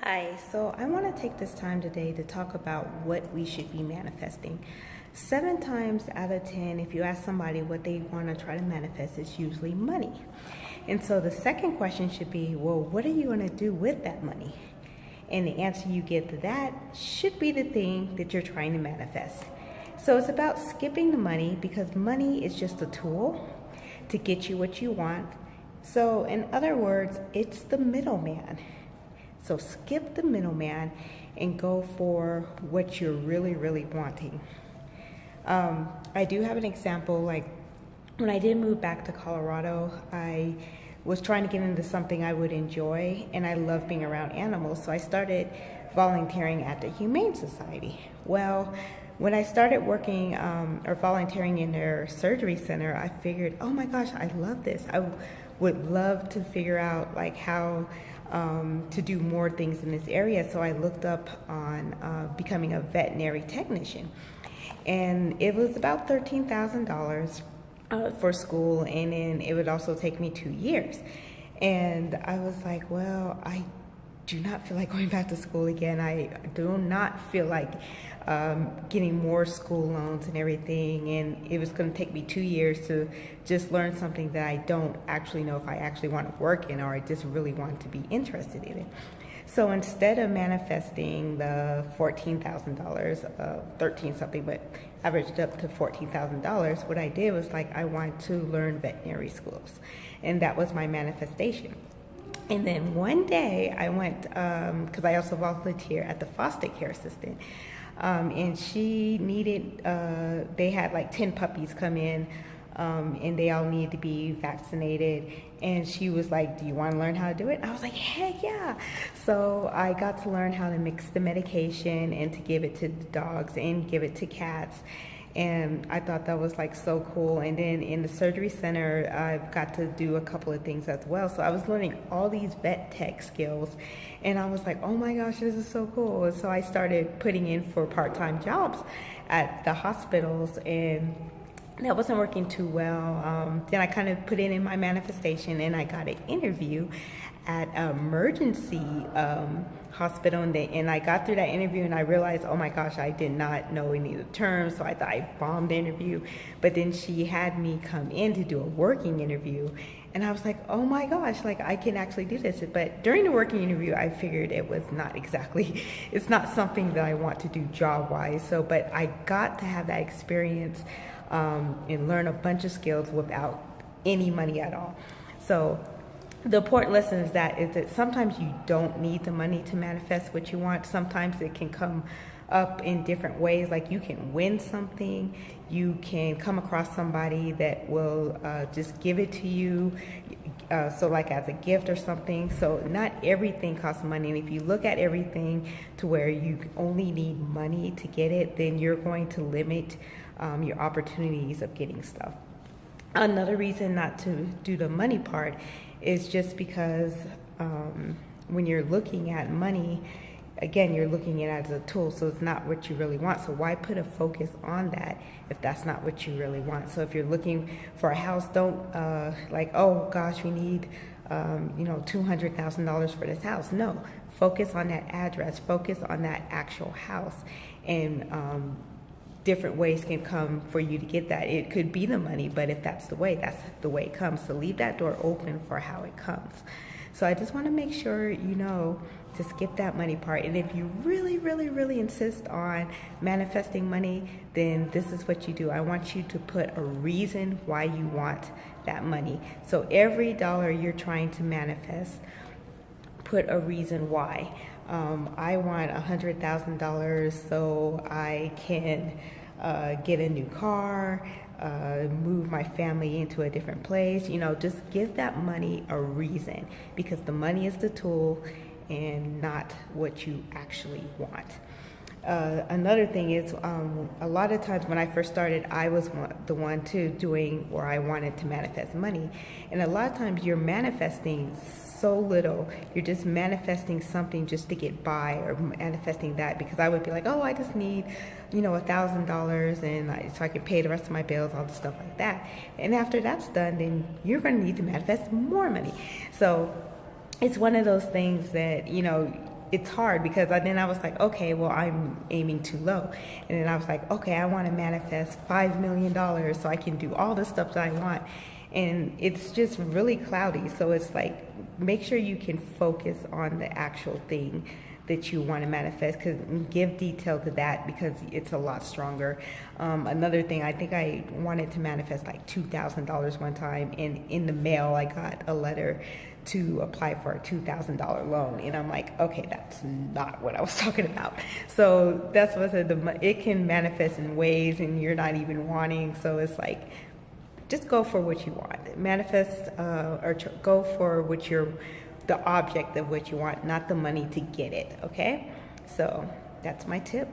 Hi, so I want to take this time today to talk about what we should be manifesting. 7 times out of 10, if you ask somebody what they want to try to manifest, it's usually money. And so the second question should be, well, what are you going to do with that money? And the answer you get to that should be the thing that you're trying to manifest. So it's about skipping the money because money is just a tool to get you what you want. So in other words, it's the middleman. So skip the middleman and go for what you're really wanting. I do have an example. Like when I did move back to Colorado, I was trying to get into something I would enjoy, and I love being around animals. So I started volunteering at the Humane Society. Well, when I started working or volunteering in their surgery center, I figured, oh my gosh, I love this. I would love to figure out like how to do more things in this area. So I looked up on becoming a veterinary technician, and it was about $13,000 for school, and then it would also take me 2 years. And I was like, well, I do not feel like going back to school again. I do not feel like getting more school loans and everything, and it was going to take me 2 years to just learn something that I don't actually know if I actually want to work in, or I just really want to be interested in it. So instead of manifesting the $14,000, 13 something, but averaged up to $14,000, what I did was like I wanted to learn veterinary schools, and that was my manifestation. And then one day I went, because I also volunteer at the foster care assistant, and she needed, they had like 10 puppies come in, and they all needed to be vaccinated. And she was like, do you want to learn how to do it? I was like, heck yeah. So I got to learn how to mix the medication and to give it to the dogs and give it to cats. And I thought that was like so cool. And then in the surgery center, I got to do a couple of things as well. So I was learning all these vet tech skills, and I was like, oh my gosh, this is so cool. And so I started putting in for part-time jobs at the hospitals, and that wasn't working too well. Then I kind of put it in my manifestation, and I got an interview at an emergency hospital, and I got through that interview, and I realized, oh my gosh, I did not know any of the terms, so I thought I bombed the interview. But then she had me come in to do a working interview, and I was like, oh my gosh, like I can actually do this. But during the working interview, I figured it was not exactly, it's not something that I want to do job-wise. So, but I got to have that experience and learn a bunch of skills without any money at all. So the important lesson is that sometimes you don't need the money to manifest what you want. Sometimes it can come up in different ways. Like you can win something, you can come across somebody that will just give it to you, so like as a gift or something. So not everything costs money, and if you look at everything to where you only need money to get it, then you're going to limit your opportunities of getting stuff. Another reason not to do the money part is just because when you're looking at money, again, you're looking at it as a tool, so it's not what you really want. So why put a focus on that if that's not what you really want? So if you're looking for a house, don't like, oh gosh, we need $200,000 for this house. No, focus on that address, focus on that actual house, and different ways can come for you to get that. It could be the money, but if that's the way it comes. So leave that door open for how it comes. So I just want to make sure you know to skip that money part. And if you really insist on manifesting money, then this is what you do. I want you to put a reason why you want that money. So every dollar you're trying to manifest, put a reason why. I want $100,000 so I can get a new car, move my family into a different place. Just give that money a reason, because the money is the tool and not what you actually want. Another thing is, a lot of times when I first started, I was the one doing where I wanted to manifest money. And a lot of times you're manifesting so little, you're just manifesting something just to get by, or manifesting that, because I would be like, oh, I just need, $1,000 and so I can pay the rest of my bills, all the stuff like that. And after that's done, then you're going to need to manifest more money. So it's one of those things that, it's hard because then I was like, okay, well, I'm aiming too low. And then I was like, okay, I want to manifest $5 million so I can do all the stuff that I want. And it's just really cloudy. So it's like, make sure you can focus on the actual thing that you want to manifest, because give detail to that because it's a lot stronger. Another thing, I think I wanted to manifest like $2,000 one time, and in the mail I got a letter to apply for a $2,000 loan, and I'm like, okay, that's not what I was talking about. So that's what I said, it can manifest in ways and you're not even wanting. So it's like, just go for what you want, manifest go for what the object of what you want, not the money to get it. Okay, so that's my tip.